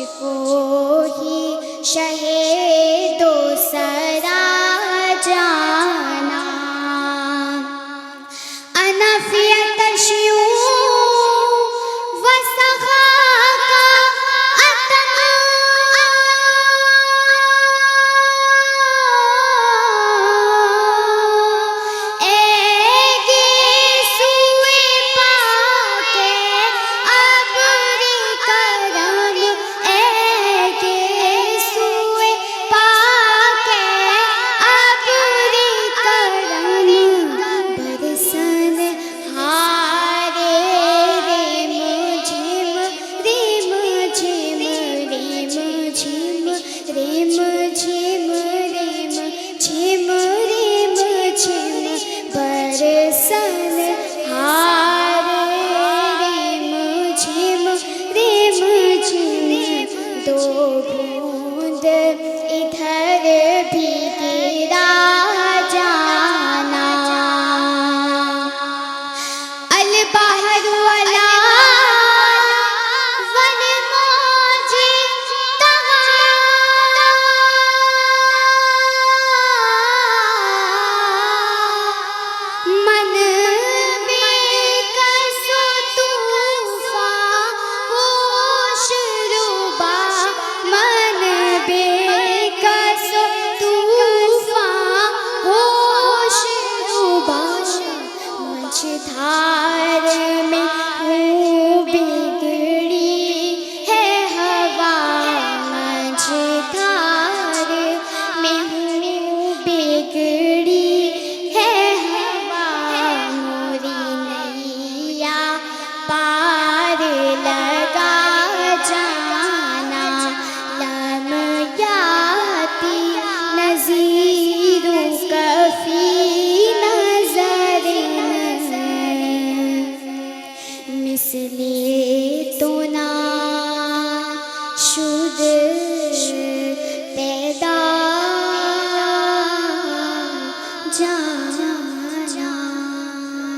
मुझको ही शहे दो सरा जाना अनफियत शिऊ वसखा का अतमा एगे सुए पाके अबरी करम एगे सुए पाके अबरी करम बरसन हारे रे मुझिम रिम झिम रिम झिम रिम झिम रिम झिम रिम झिम बरसन हारे रिम झिम रिम झिम दो बूंद इधर भी गिरा जाना अल बहरु अला वन मौजे तहा मन बेकसो तूफान होश रुबा मन बेकसो तूफान होश रुबा मझधार में हूँ बिगड़ी है हवा मझधार में हूँ बिगड़ी है हवा मोरी नैया पार लगा जाना लम याती नज़ीरु कफ़ी मिसले तो ना शुद पैदा जाना